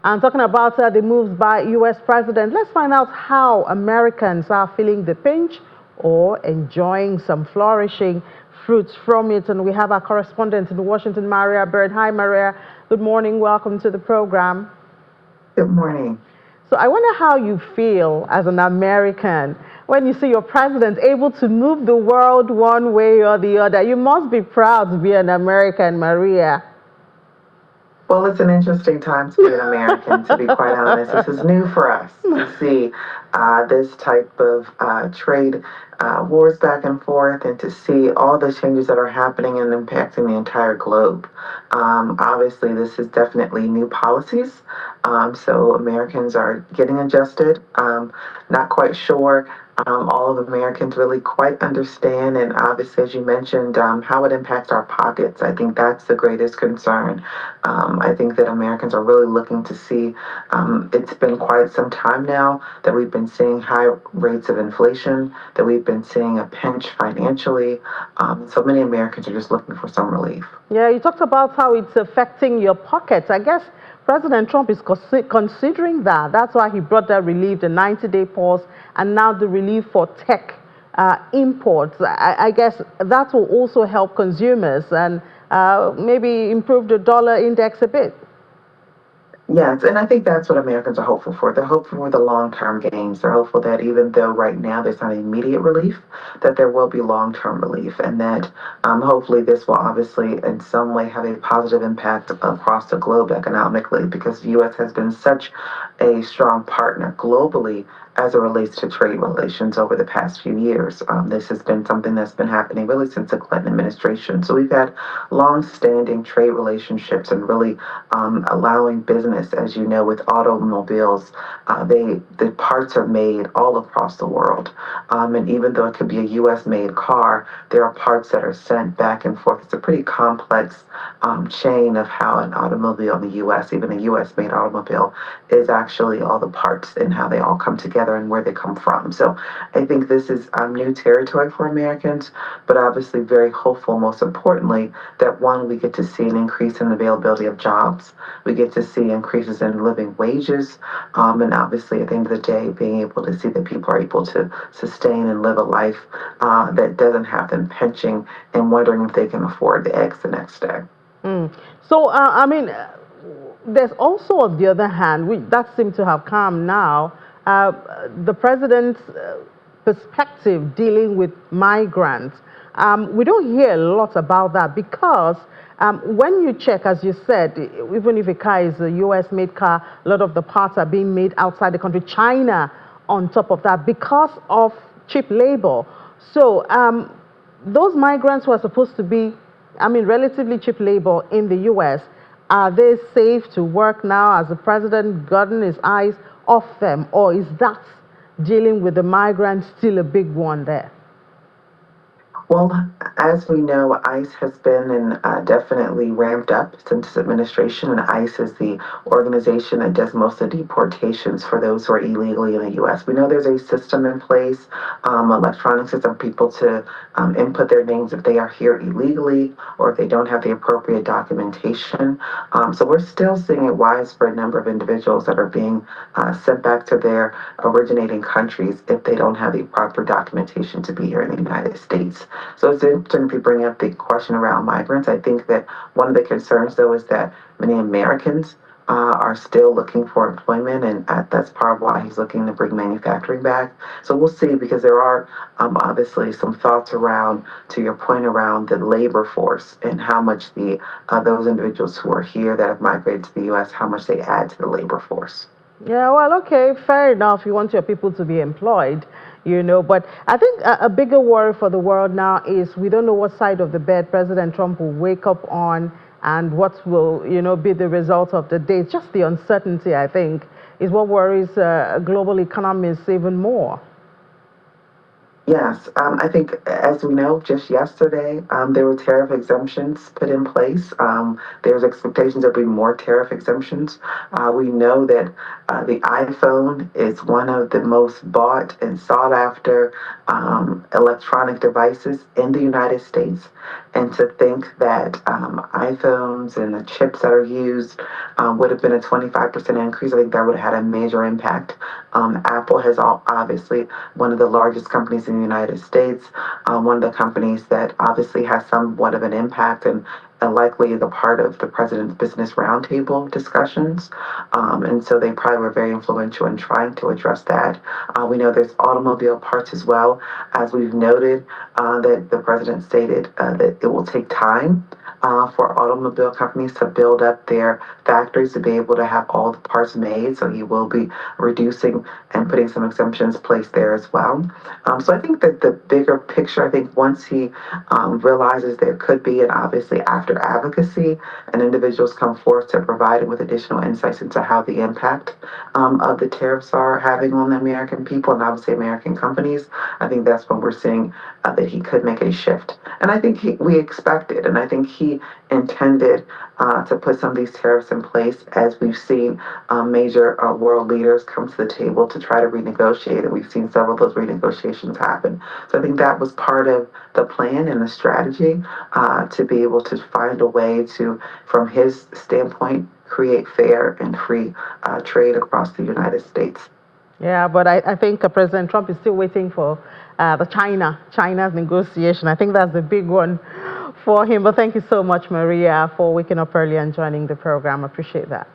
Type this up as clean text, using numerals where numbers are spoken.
And talking about the moves by U.S. President, let's find out how Americans are feeling the pinch or enjoying some flourishing fruits from it. And we have our correspondent in Washington, Maria Bird. Hi, Maria. Good morning. Welcome to the program. Good morning. So I wonder how you feel as an American when you see your president able to move the world one way or the other. You must be proud to be an American, Maria. Well, it's an interesting time to be an American, to be quite honest. This is new for us to see this type of trade wars back and forth and to see all the changes that are happening and impacting the entire globe. Obviously, this is definitely new policies. So Americans are getting adjusted. Not quite sure all of Americans really quite understand, and obviously, as you mentioned, how it impacts our pockets. I think that's the greatest concern. I think that Americans are really looking to see. It's been quite some time now that we've been seeing high rates of inflation, that we've been seeing a pinch financially. So many Americans are just looking for some relief. Yeah, you talked about how it's affecting your pockets. I guess President Trump is considering that. That's why he brought that relief, the 90-day pause, and now the relief for tech imports. I guess that will also help consumers and maybe improve the dollar index a bit. Yes, and I think that's what Americans are hopeful for. They're hopeful for the long-term gains. They're hopeful that even though right now there's not immediate relief, that there will be long-term relief, and that hopefully this will obviously in some way have a positive impact across the globe economically, because the U.S. has been such a strong partner globally as it relates to trade relations over the past few years. This has been something that's been happening really since the Clinton administration. So we've had long-standing trade relationships and really allowing business, as you know, with automobiles, the parts are made all across the world. And even though it could be a U.S.-made car, there are parts that are sent back and forth. It's a pretty complex chain of how an automobile in the U.S., even a U.S.-made automobile, is actually all the parts and how they all come together and where they come from. So I think this is new territory for Americans, but obviously very hopeful, most importantly, that one, we get to see an increase in the availability of jobs. We get to see increases in living wages. And obviously, at the end of the day, being able to see that people are able to sustain and live a life that doesn't have them pinching and wondering if they can afford the eggs the next day. Mm. So, I mean, there's also, on the other hand, that seems to have come now, the president's perspective dealing with migrants. We don't hear a lot about that because when you check, as you said, even if a car is a US-made car, a lot of the parts are being made outside the country. China, on top of that, because of cheap labor. So those migrants who are supposed to be, I mean, relatively cheap labor in the US, are they safe to work now? Has the president gotten his eyes off them, or is that dealing with the migrants still a big one there? Well, as we know, ICE has been and definitely ramped up since this administration, and ICE is the organization that does most of the deportations for those who are illegally in the U.S. We know there's a system in place, electronic system, people to input their names if they are here illegally or if they don't have the appropriate documentation. So we're still seeing a widespread number of individuals that are being sent back to their originating countries if they don't have the proper documentation to be here in the United States. So it's interesting if you bring up the question around migrants. I think that one of the concerns, though, is that many Americans are still looking for employment, and that's part of why he's looking to bring manufacturing back. So we'll see, because there are obviously some thoughts around, to your point, around the labor force and how much the those individuals who are here that have migrated to the U.S., how much they add to the labor force. Yeah, well, okay, fair enough. You want your people to be employed, but I think a bigger worry for the world now is we don't know what side of the bed President Trump will wake up on and what will, be the result of the day. It's just the uncertainty, I think, is what worries global economists even more. Yes, I think, as we know, just yesterday, there were tariff exemptions put in place. There's expectations there'll be more tariff exemptions. We know that the iPhone is one of the most bought and sought after electronic devices in the United States. And to think that iPhones and the chips that are used would have been a 25% increase, I think that would have had a major impact. Apple has obviously one of the largest companies in the United States, one of the companies that obviously has somewhat of an impact and likely is a part of the president's business roundtable discussions. And so they probably were very influential in trying to address that. We know there's automobile parts as well, as we've noted, that the president stated that it will take time for automobile companies to build up their factories to be able to have all the parts made. So he will be reducing and putting some exemptions placed there as well. So I think that the bigger picture, I think once he realizes there could be, and obviously after advocacy and individuals come forth to provide it with additional insights into how the impact of the tariffs are having on the American people and obviously American companies, I think that's when we're seeing that he could make a shift. And I think we expected, and I think he intended to put some of these tariffs in place as we've seen major world leaders come to the table to try to renegotiate, and we've seen several of those renegotiations happen. So I think that was part of the plan and the strategy to be able to find a way to, from his standpoint, create fair and free trade across the United States. Yeah, but I think President Trump is still waiting for China's negotiation. I think that's the big one for him. But thank you so much, Maria, for waking up early and joining the program. I appreciate that.